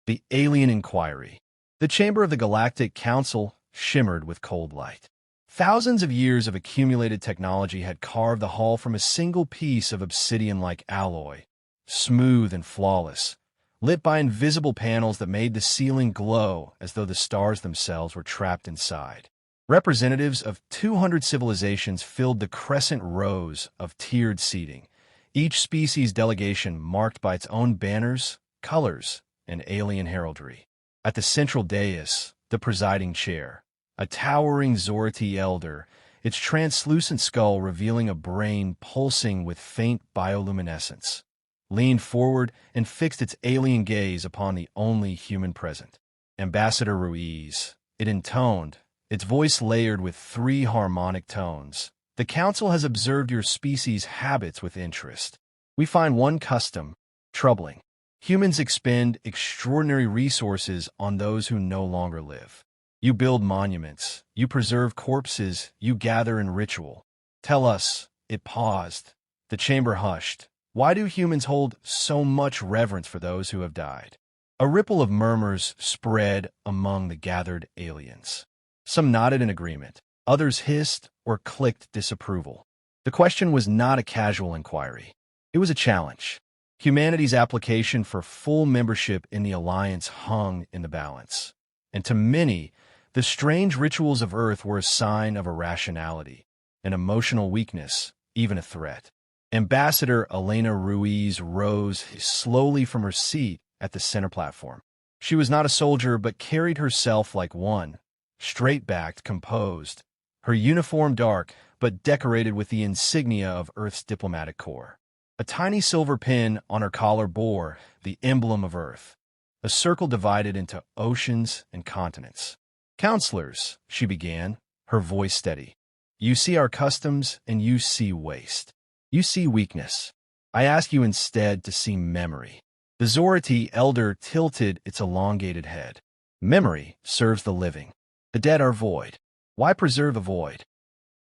The Alien Inquiry. The chamber of the Galactic Council shimmered with cold light. Thousands of years of accumulated technology had carved the hall from a single piece of obsidian-like alloy, smooth and flawless, lit by invisible panels that made the ceiling glow as though the stars themselves were trapped inside. Representatives of 200 civilizations filled the crescent rows of tiered seating, each species delegation marked by its own banners, colors, and alien heraldry. At the central dais, the presiding chair, a towering Zorati elder, its translucent skull revealing a brain pulsing with faint bioluminescence, leaned forward and fixed its alien gaze upon the only human present. Ambassador Ruiz, it intoned, its voice layered with 3 harmonic tones. The Council has observed your species' habits with interest. We find one custom troubling. Humans expend extraordinary resources on those who no longer live. You build monuments, you preserve corpses, you gather in ritual. Tell us, it paused. The chamber hushed. Why do humans hold so much reverence for those who have died? A ripple of murmurs spread among the gathered aliens. Some nodded in agreement. Others hissed or clicked disapproval. The question was not a casual inquiry. It was a challenge. Humanity's application for full membership in the Alliance hung in the balance. And to many, the strange rituals of Earth were a sign of irrationality, an emotional weakness, even a threat. Ambassador Elena Ruiz rose slowly from her seat at the center platform. She was not a soldier, but carried herself like one, straight-backed, composed, her uniform dark, but decorated with the insignia of Earth's diplomatic corps. A tiny silver pin on her collar bore the emblem of Earth, a circle divided into oceans and continents. Counselors, she began, her voice steady. You see our customs, and you see waste. You see weakness. I ask you instead to see memory. The Zorati elder tilted its elongated head. Memory serves the living. The dead are void. Why preserve the void?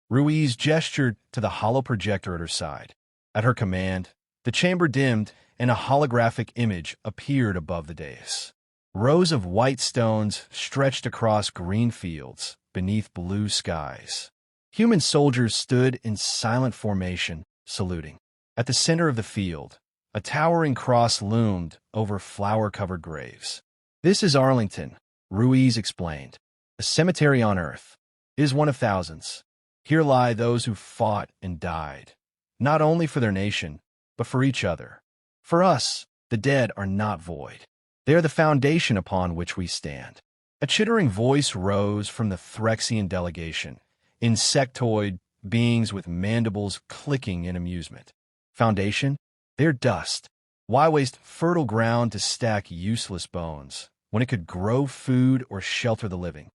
Ruiz gestured to the hollow projector at her side. At her command, the chamber dimmed and a holographic image appeared above the dais. Rows of white stones stretched across green fields beneath blue skies. Human soldiers stood in silent formation, saluting. At the center of the field, a towering cross loomed over flower-covered graves. This is Arlington, Ruiz explained. A cemetery on Earth. It is one of thousands. Here lie those who fought and died, not only for their nation, but for each other. For us, the dead are not void. They are the foundation upon which we stand. A chittering voice rose from the Threxian delegation, insectoid beings with mandibles clicking in amusement. Foundation? They're dust. Why waste fertile ground to stack useless bones, when it could grow food or shelter the living?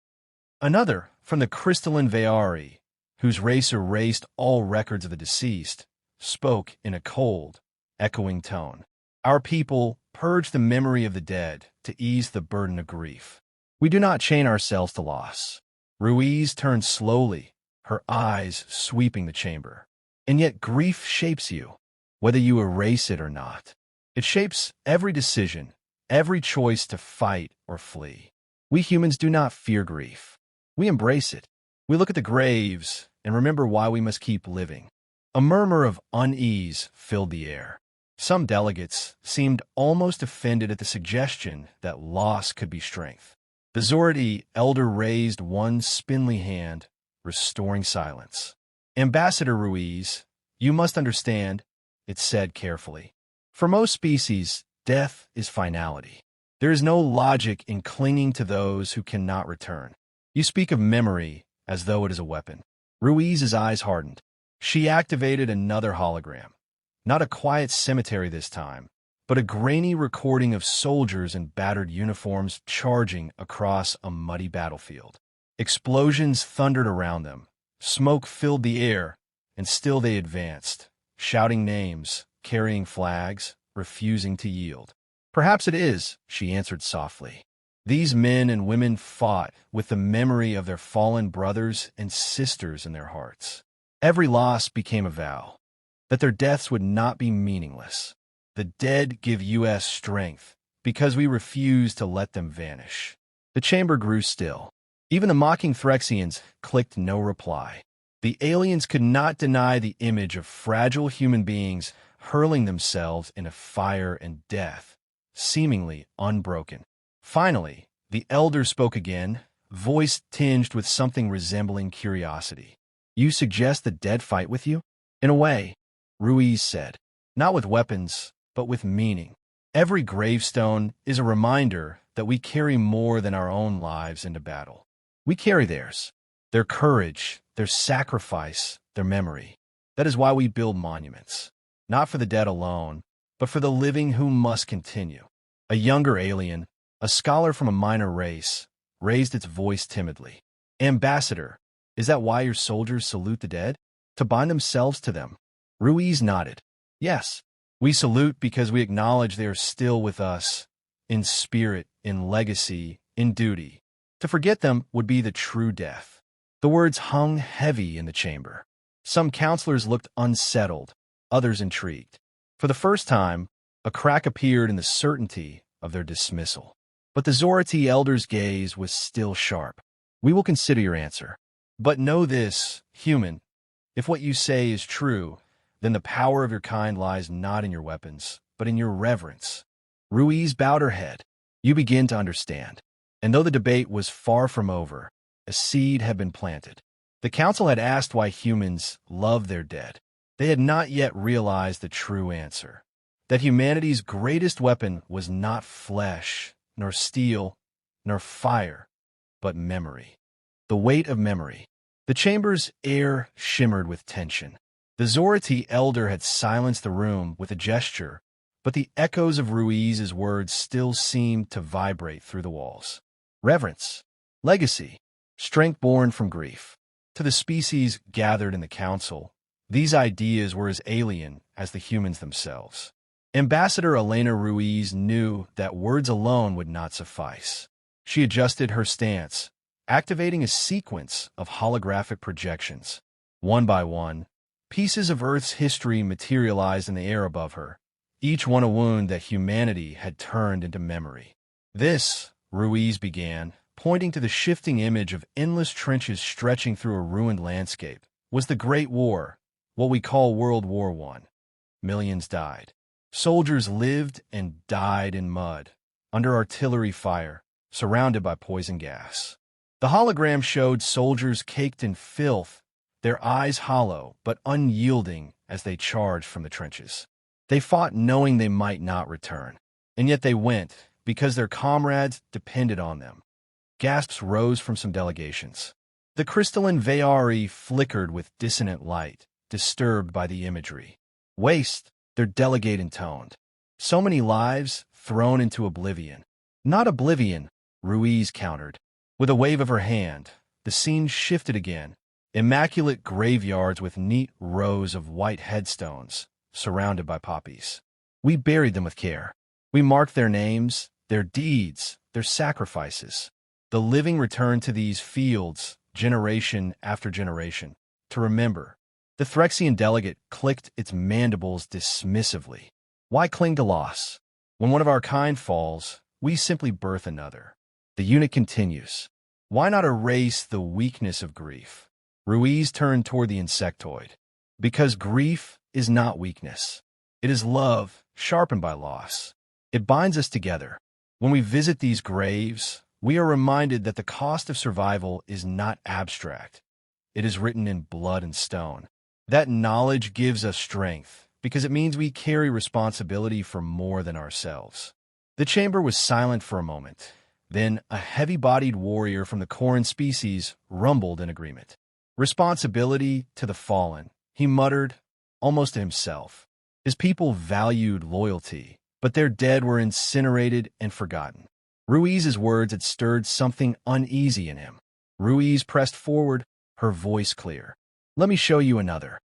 Another, from the crystalline Veari, whose race erased all records of the deceased, spoke in a cold, echoing tone. Our people purge the memory of the dead to ease the burden of grief. We do not chain ourselves to loss. Ruiz turned slowly, her eyes sweeping the chamber. And yet grief shapes you, whether you erase it or not. It shapes every decision, every choice to fight or flee. We humans do not fear grief. We embrace it. We look at the graves and remember why we must keep living. A murmur of unease filled the air. Some delegates seemed almost offended at the suggestion that loss could be strength. The Zorati elder raised one spindly hand, restoring silence. Ambassador Ruiz, you must understand, it said carefully. For most species, death is finality. There is no logic in clinging to those who cannot return. You speak of memory as though it is a weapon. Ruiz's eyes hardened. She activated another hologram. Not a quiet cemetery this time, but a grainy recording of soldiers in battered uniforms charging across a muddy battlefield. Explosions thundered around them. Smoke filled the air, and still they advanced, shouting names, carrying flags, refusing to yield. Perhaps it is, she answered softly. These men and women fought with the memory of their fallen brothers and sisters in their hearts. Every loss became a vow, that their deaths would not be meaningless. The dead give U.S. strength, because we refused to let them vanish. The chamber grew still. Even the mocking Threxians clicked no reply. The aliens could not deny the image of fragile human beings hurling themselves into fire and death, seemingly unbroken. Finally, the elder spoke again, voice tinged with something resembling curiosity. "You suggest the dead fight with you?" "In a way," Ruiz said. "Not with weapons, but with meaning. Every gravestone is a reminder that we carry more than our own lives into battle. We carry theirs, their courage, their sacrifice, their memory. That is why we build monuments, not for the dead alone, but for the living who must continue." A younger alien, a scholar from a minor race, raised its voice timidly. "Ambassador, is that why your soldiers salute the dead? To bind themselves to them?" Ruiz nodded. "Yes, we salute because we acknowledge they are still with us, in spirit, in legacy, in duty. To forget them would be the true death." The words hung heavy in the chamber. Some counselors looked unsettled, others intrigued. For the first time, a crack appeared in the certainty of their dismissal. But the Zorati elder's gaze was still sharp. "We will consider your answer. But know this, human, if what you say is true, then the power of your kind lies not in your weapons, but in your reverence." Ruiz bowed her head. "You begin to understand." And though the debate was far from over, a seed had been planted. The council had asked why humans love their dead. They had not yet realized the true answer, that humanity's greatest weapon was not flesh, nor steel, nor fire, but memory. The weight of memory. The chamber's air shimmered with tension. The Zorati elder had silenced the room with a gesture, but the echoes of Ruiz's words still seemed to vibrate through the walls. Reverence, legacy, strength born from grief. To the species gathered in the council, these ideas were as alien as the humans themselves. Ambassador Elena Ruiz knew that words alone would not suffice. She adjusted her stance, activating a sequence of holographic projections. One by one, pieces of Earth's history materialized in the air above her, each one a wound that humanity had turned into memory. "This," Ruiz began, pointing to the shifting image of endless trenches stretching through a ruined landscape, "was the Great War, what we call World War I. Millions died. Soldiers lived and died in mud, under artillery fire, surrounded by poison gas. The hologram showed soldiers caked in filth, their eyes hollow but unyielding as they charged from the trenches. They fought knowing they might not return, and yet they went because their comrades depended on them." Gasps rose from some delegations. The crystalline Veyari flickered with dissonant light, disturbed by the imagery. "Waste," their delegate intoned. "So many lives thrown into oblivion." "Not oblivion," Ruiz countered. With a wave of her hand, the scene shifted again. Immaculate graveyards with neat rows of white headstones, surrounded by poppies. "We buried them with care. We marked their names, their deeds, their sacrifices. The living return to these fields, generation after generation, to remember." The Threxian delegate clicked its mandibles dismissively. "Why cling to loss? When one of our kind falls, we simply birth another." The unit continues. "Why not erase the weakness of grief?" Ruiz turned toward the insectoid. "Because grief is not weakness. It is love, sharpened by loss. It binds us together. When we visit these graves, we are reminded that the cost of survival is not abstract. It is written in blood and stone. That knowledge gives us strength, because it means we carry responsibility for more than ourselves." The chamber was silent for a moment. Then a heavy-bodied warrior from the Koran species rumbled in agreement. "Responsibility to the fallen," he muttered, almost to himself. His people valued loyalty, but their dead were incinerated and forgotten. Ruiz's words had stirred something uneasy in him. Ruiz pressed forward, her voice clear. "Let me show you another."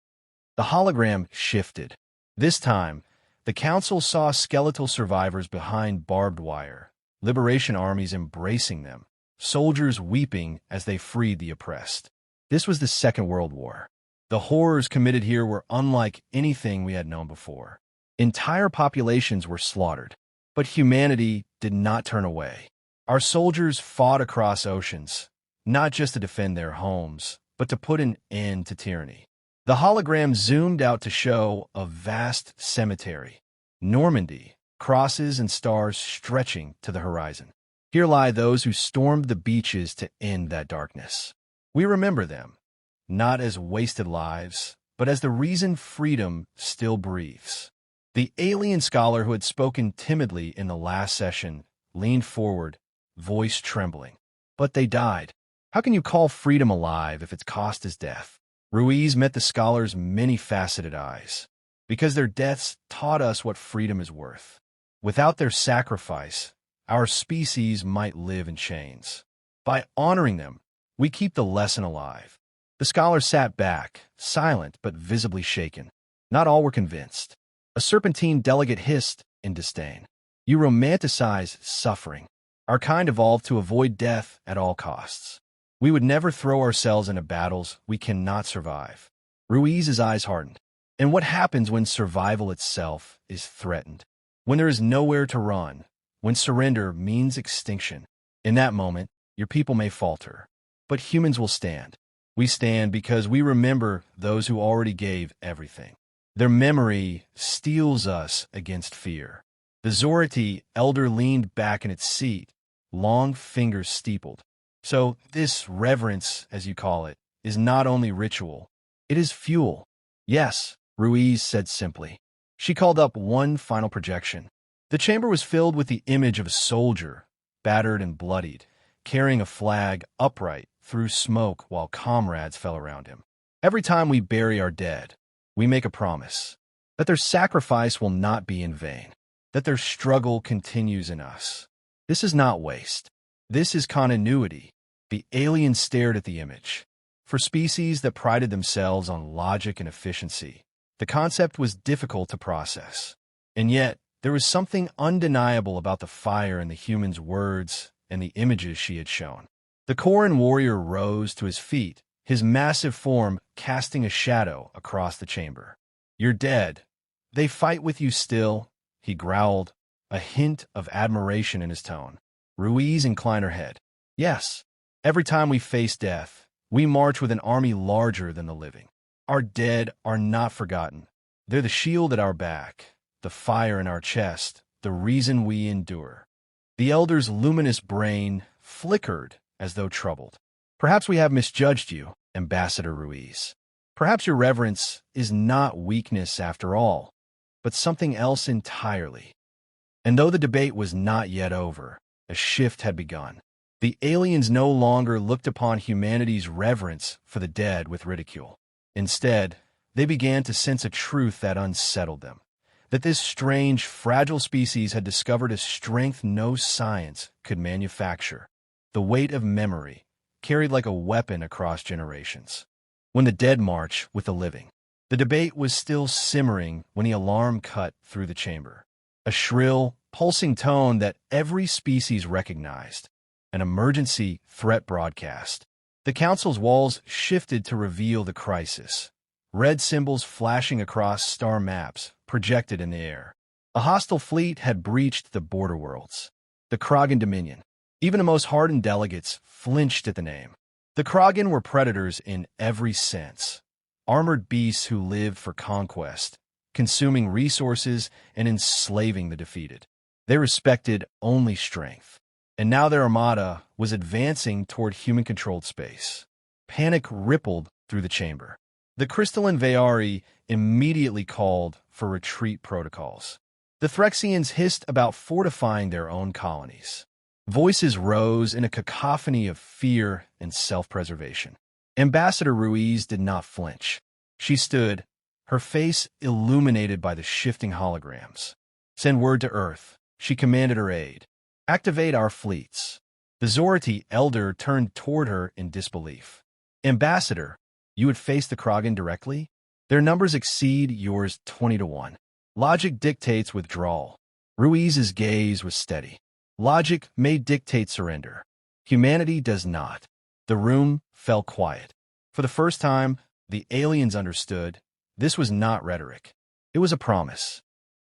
The hologram shifted. This time, the council saw skeletal survivors behind barbed wire, liberation armies embracing them, soldiers weeping as they freed the oppressed. This was the Second World War. The horrors committed here were unlike anything we had known before. Entire populations were slaughtered, but humanity did not turn away. Our soldiers fought across oceans, not just to defend their homes, but to put an end to tyranny. The hologram zoomed out to show a vast cemetery, Normandy, crosses and stars stretching to the horizon. Here lie those who stormed the beaches to end that darkness. We remember them, not as wasted lives, but as the reason freedom still breathes. The alien scholar who had spoken timidly in the last session leaned forward, voice trembling. But they died. How can you call freedom alive if its cost is death? Ruiz met the scholar's many-faceted eyes. Because their deaths taught us what freedom is worth. Without their sacrifice, our species might live in chains. By honoring them, we keep the lesson alive. The scholar sat back, silent but visibly shaken. Not all were convinced. A serpentine delegate hissed in disdain. You romanticize suffering. Our kind evolved to avoid death at all costs. We would never throw ourselves into battles we cannot survive. Ruiz's eyes hardened. And what happens when survival itself is threatened? When there is nowhere to run, when surrender means extinction. In that moment, your people may falter, but humans will stand. We stand because we remember those who already gave everything. Their memory steels us against fear. The Zorati elder leaned back in its seat, long fingers steepled. So this reverence, as you call it, is not only ritual, it is fuel. Yes, Ruiz said simply. She called up one final projection. The chamber was filled with the image of a soldier, battered and bloodied, carrying a flag upright through smoke while comrades fell around him. Every time we bury our dead, we make a promise that their sacrifice will not be in vain, that their struggle continues in us. This is not waste. This is continuity. The alien stared at the image. For species that prided themselves on logic and efficiency, the concept was difficult to process. And yet, there was something undeniable about the fire in the human's words and the images she had shown. The Koran warrior rose to his feet, his massive form casting a shadow across the chamber. You're dead. They fight with you still, he growled, a hint of admiration in his tone. Ruiz inclined her head. Yes, every time we face death, we march with an army larger than the living. Our dead are not forgotten. They're the shield at our back, the fire in our chest, the reason we endure. The elder's luminous brain flickered as though troubled. Perhaps we have misjudged you, Ambassador Ruiz. Perhaps your reverence is not weakness after all, but something else entirely. And though the debate was not yet over, a shift had begun. The aliens no longer looked upon humanity's reverence for the dead with ridicule. Instead, they began to sense a truth that unsettled them, that this strange, fragile species had discovered a strength no science could manufacture, the weight of memory, carried like a weapon across generations. When the dead march with the living, the debate was still simmering when the alarm cut through the chamber. A shrill, pulsing tone that every species recognized, an emergency threat broadcast. The council's walls shifted to reveal the crisis, red symbols flashing across star maps projected in the air. A hostile fleet had breached the border worlds, the Kragan Dominion. Even the most hardened delegates flinched at the name. The Kragan were predators in every sense, armored beasts who lived for conquest, consuming resources and enslaving the defeated. They respected only strength, and now their armada was advancing toward human-controlled space. Panic rippled through the chamber. The crystalline Veari immediately called for retreat protocols. The Threxians hissed about fortifying their own colonies. Voices rose in a cacophony of fear and self-preservation. Ambassador Ruiz did not flinch. She stood, her face illuminated by the shifting holograms. Send word to Earth, she commanded her aide. Activate our fleets. The Zorati elder turned toward her in disbelief. Ambassador, you would face the Kragan directly? Their numbers exceed yours 20-1. Logic dictates withdrawal. Ruiz's gaze was steady. Logic may dictate surrender. Humanity does not. The room fell quiet. For the first time, the aliens understood this was not rhetoric. It was a promise.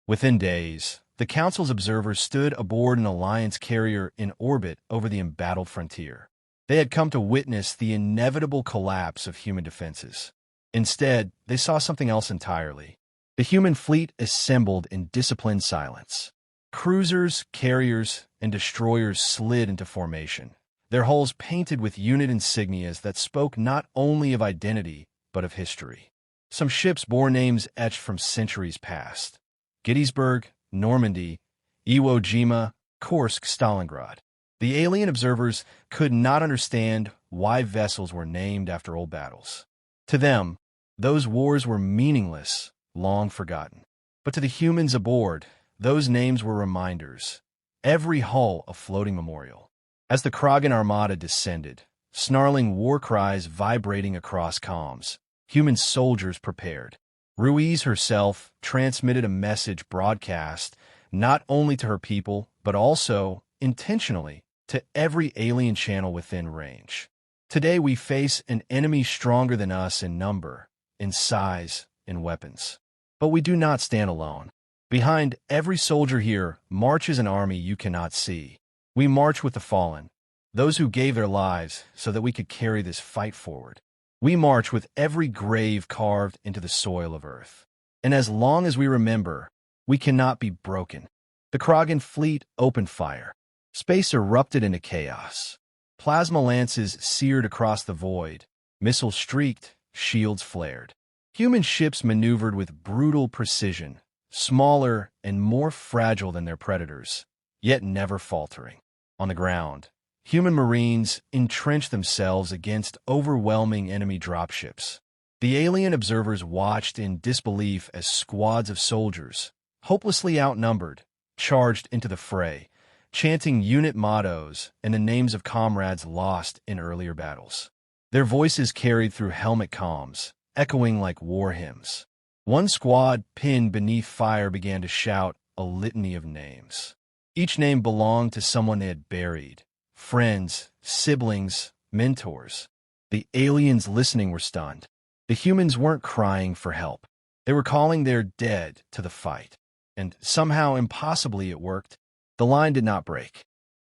Within days, the Council's observers stood aboard an Alliance carrier in orbit over the embattled frontier. They had come to witness the inevitable collapse of human defenses. Instead, they saw something else entirely. The human fleet assembled in disciplined silence. Cruisers, carriers, and destroyers slid into formation, their hulls painted with unit insignias that spoke not only of identity, but of history. Some ships bore names etched from centuries past: Gettysburg, Normandy, Iwo Jima, Kursk, Stalingrad. The alien observers could not understand why vessels were named after old battles. To them, those wars were meaningless, long forgotten. But to the humans aboard, those names were reminders, every hull a floating memorial. As the Kragan armada descended, snarling war cries vibrating across comms, human soldiers prepared. Ruiz herself transmitted a message broadcast not only to her people, but also, intentionally, to every alien channel within range. Today we face an enemy stronger than us in number, in size, in weapons. But we do not stand alone. Behind every soldier here marches an army you cannot see. We march with the fallen, those who gave their lives so that we could carry this fight forward. We march with every grave carved into the soil of Earth. And as long as we remember, we cannot be broken. The Kragan fleet opened fire. Space erupted into chaos. Plasma lances seared across the void. Missiles streaked, shields flared. Human ships maneuvered with brutal precision, smaller and more fragile than their predators, yet never faltering. On the ground, human marines entrenched themselves against overwhelming enemy dropships. The alien observers watched in disbelief as squads of soldiers, hopelessly outnumbered, charged into the fray, chanting unit mottos and the names of comrades lost in earlier battles. Their voices carried through helmet comms, echoing like war hymns. One squad, pinned beneath fire, began to shout a litany of names. Each name belonged to someone they had buried: friends, siblings, mentors. The aliens listening were stunned. The humans weren't crying for help. They were calling their dead to the fight. And somehow, impossibly, it worked. The line did not break.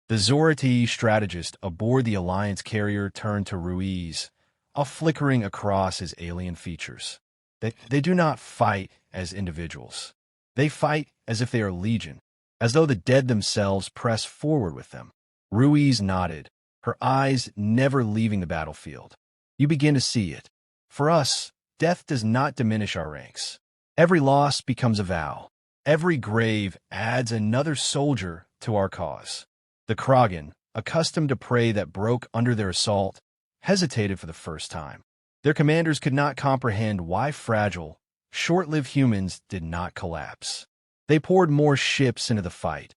The Zorati strategist aboard the Alliance carrier turned to Ruiz, a flickering across his alien features. They do not fight as individuals. They fight as if they are legion, as though the dead themselves press forward with them. Ruiz nodded, her eyes never leaving the battlefield. You begin to see it. For us, death does not diminish our ranks. Every loss becomes a vow. Every grave adds another soldier to our cause. The Kragan, accustomed to prey that broke under their assault, hesitated for the first time. Their commanders could not comprehend why fragile, short-lived humans did not collapse. They poured more ships into the fight,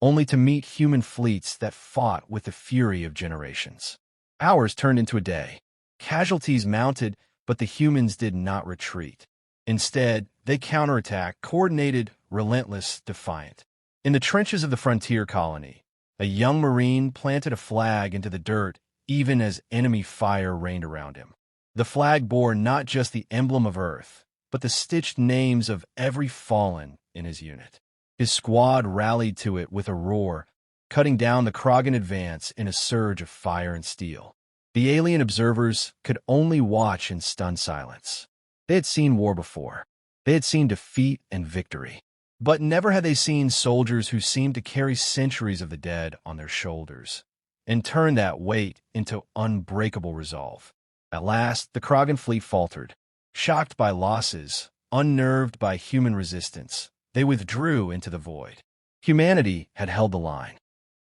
only to meet human fleets that fought with the fury of generations. Hours turned into a day. Casualties mounted, but the humans did not retreat. Instead, they counterattacked, coordinated, relentless, defiant. In the trenches of the frontier colony, a young Marine planted a flag into the dirt even as enemy fire rained around him. The flag bore not just the emblem of Earth, but the stitched names of every fallen in his unit. His squad rallied to it with a roar, cutting down the Kragan advance in a surge of fire and steel. The alien observers could only watch in stunned silence. They had seen war before. They had seen defeat and victory. But never had they seen soldiers who seemed to carry centuries of the dead on their shoulders and turn that weight into unbreakable resolve. At last, the Kragan fleet faltered. Shocked by losses, unnerved by human resistance, they withdrew into the void. Humanity had held the line.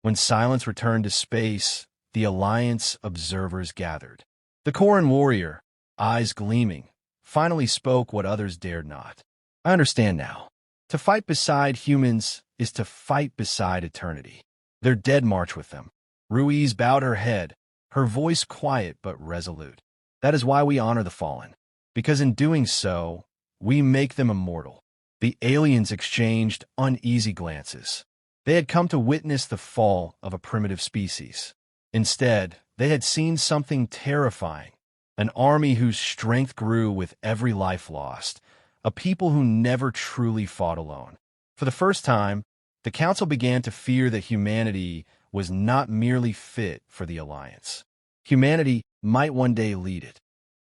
When silence returned to space, the Alliance observers gathered. The Koran warrior, eyes gleaming, finally spoke what others dared not. I understand now. To fight beside humans is to fight beside eternity. Their dead march with them. Ruiz bowed her head, her voice quiet but resolute. That is why we honor the fallen, because in doing so, we make them immortal. The aliens exchanged uneasy glances. They had come to witness the fall of a primitive species. Instead, they had seen something terrifying, an army whose strength grew with every life lost, a people who never truly fought alone. For the first time, The Council began to fear that humanity was not merely fit for the Alliance. Humanity might one day lead it.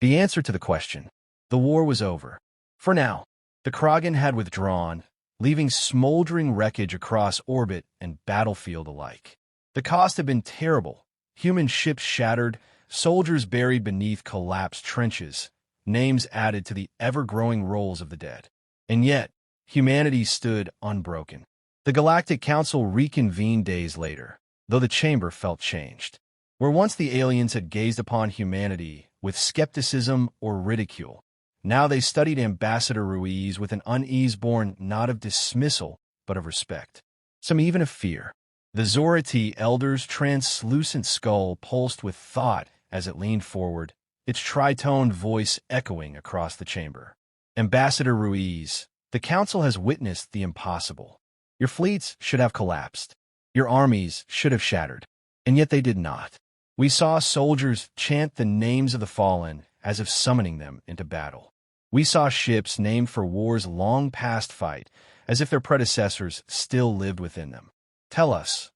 The answer to the question: the war was over. For now, the Kragan had withdrawn, leaving smoldering wreckage across orbit and battlefield alike. The cost had been terrible. Human ships shattered, soldiers buried beneath collapsed trenches, names added to the ever-growing rolls of the dead. And yet, humanity stood unbroken. The Galactic Council reconvened days later, though the chamber felt changed. Where once the aliens had gazed upon humanity with skepticism or ridicule, now they studied Ambassador Ruiz with an unease born not of dismissal, but of respect, some even of fear. The Zorati elder's translucent skull pulsed with thought as it leaned forward, its tritoned voice echoing across the chamber. Ambassador Ruiz, the Council has witnessed the impossible. Your fleets should have collapsed. Your armies should have shattered. And yet they did not. We saw soldiers chant the names of the fallen as if summoning them into battle. We saw ships named for wars long past fight, as if their predecessors still lived within them. Tell us,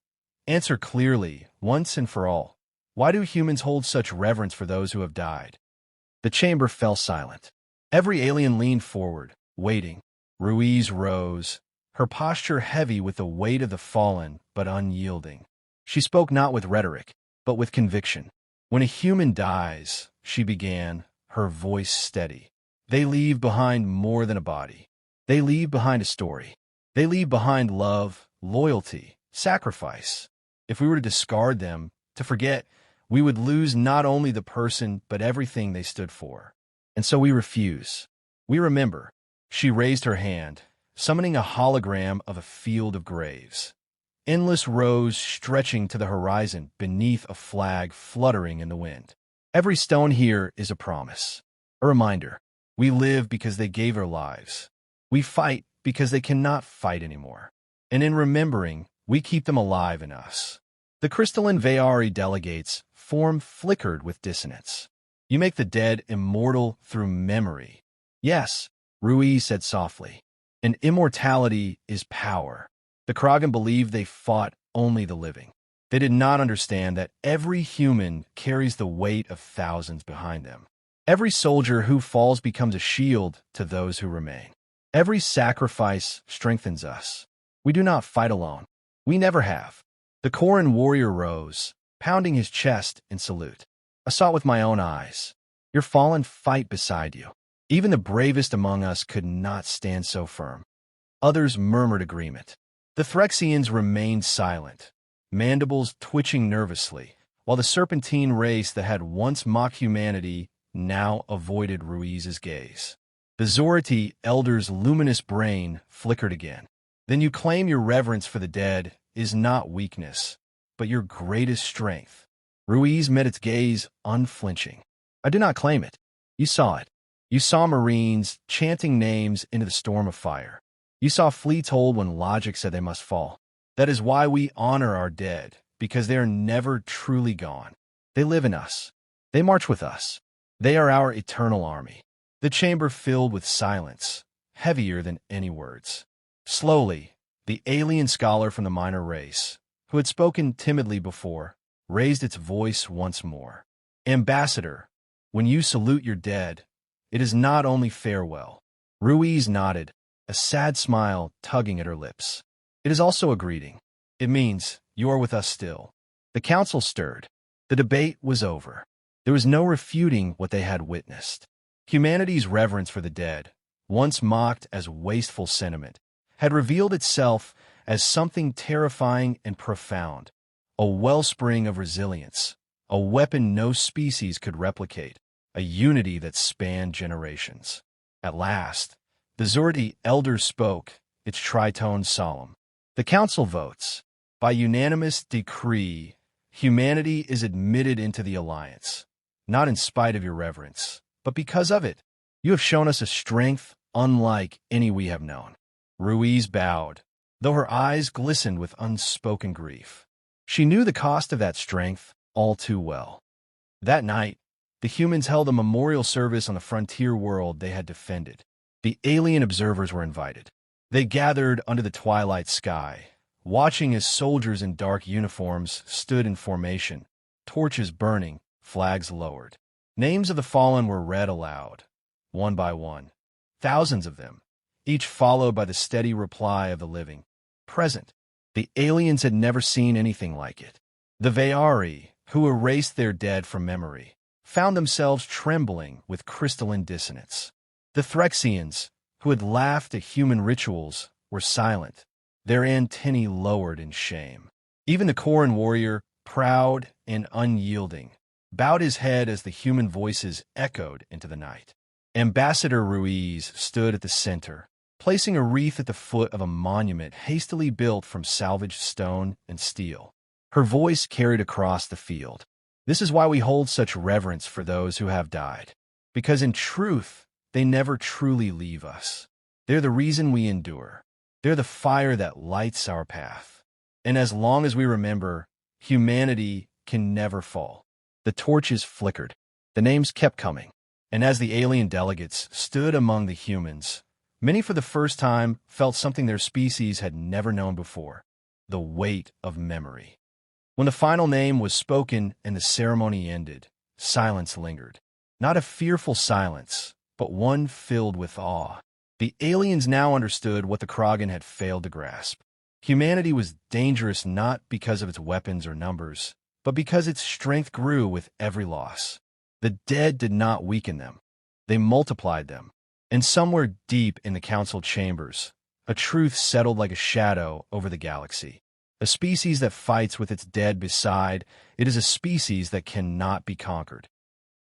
answer clearly, once and for all, why do humans hold such reverence for those who have died? The chamber fell silent. Every alien leaned forward, waiting. Ruiz rose, her posture heavy with the weight of the fallen, but unyielding. She spoke not with rhetoric, but with conviction. When a human dies, she began, her voice steady, they leave behind more than a body. They leave behind a story. They leave behind love, loyalty, sacrifice. If we were to discard them, to forget, we would lose not only the person, but everything they stood for. And so we refuse. We remember. She raised her hand, summoning a hologram of a field of graves. Endless rows stretching to the horizon beneath a flag fluttering in the wind. Every stone here is a promise, a reminder. We live because they gave their lives. We fight because they cannot fight anymore. And in remembering, we keep them alive in us. The crystalline Vayari delegates' form flickered with dissonance. You make the dead immortal through memory. Yes, Ruiz said softly. And immortality is power. The Kragan believed they fought only the living. They did not understand that every human carries the weight of thousands behind them. Every soldier who falls becomes a shield to those who remain. Every sacrifice strengthens us. We do not fight alone. We never have. The Koran warrior rose, pounding his chest in salute. I saw it with my own eyes. Your fallen fight beside you. Even the bravest among us could not stand so firm. Others murmured agreement. The Threxians remained silent, mandibles twitching nervously, while the serpentine race that had once mocked humanity now avoided Ruiz's gaze. The Zorati elder's luminous brain flickered again. Then you claim your reverence for the dead is not weakness, but your greatest strength. Ruiz met its gaze unflinching. I do not claim it. You saw it. You saw Marines chanting names into the storm of fire. You saw fleets hold when logic said they must fall. That is why we honor our dead, because they are never truly gone. They live in us. They march with us. They are our eternal army. The chamber filled with silence, heavier than any words. Slowly, the alien scholar from the minor race, who had spoken timidly before, raised its voice once more. Ambassador, when you salute your dead, it is not only farewell. Ruiz nodded, a sad smile tugging at her lips. It is also a greeting. It means you are with us still. The council stirred. The debate was over. There was no refuting what they had witnessed. Humanity's reverence for the dead, once mocked as wasteful sentiment, had revealed itself as something terrifying and profound, a wellspring of resilience, a weapon no species could replicate, a unity that spanned generations. At last, the Zordi elder spoke, its tritone solemn. The council votes. By unanimous decree, humanity is admitted into the alliance, not in spite of your reverence, but because of it. You have shown us a strength unlike any we have known. Ruiz bowed, though her eyes glistened with unspoken grief. She knew the cost of that strength all too well. That night, the humans held a memorial service on the frontier world they had defended. The alien observers were invited. They gathered under the twilight sky, watching as soldiers in dark uniforms stood in formation, torches burning, flags lowered. Names of the fallen were read aloud, one by one, thousands of them, each followed by the steady reply of the living. Present. The aliens had never seen anything like it. The Veari, who erased their dead from memory, found themselves trembling with crystalline dissonance. The Threxians, who had laughed at human rituals, were silent, their antennae lowered in shame. Even the Koran warrior, proud and unyielding, bowed his head as the human voices echoed into the night. Ambassador Ruiz stood at the center, placing a wreath at the foot of a monument hastily built from salvaged stone and steel. Her voice carried across the field. This is why we hold such reverence for those who have died. Because in truth, they never truly leave us. They're the reason we endure. They're the fire that lights our path. And as long as we remember, humanity can never fall. The torches flickered. The names kept coming. And as the alien delegates stood among the humans, many for the first time felt something their species had never known before: the weight of memory. When the final name was spoken and the ceremony ended, silence lingered. Not a fearful silence, but one filled with awe. The aliens now understood what the Kragan had failed to grasp. Humanity was dangerous not because of its weapons or numbers, but because its strength grew with every loss. The dead did not weaken them. They multiplied them. And somewhere deep in the council chambers, a truth settled like a shadow over the galaxy. A species that fights with its dead beside, it is a species that cannot be conquered.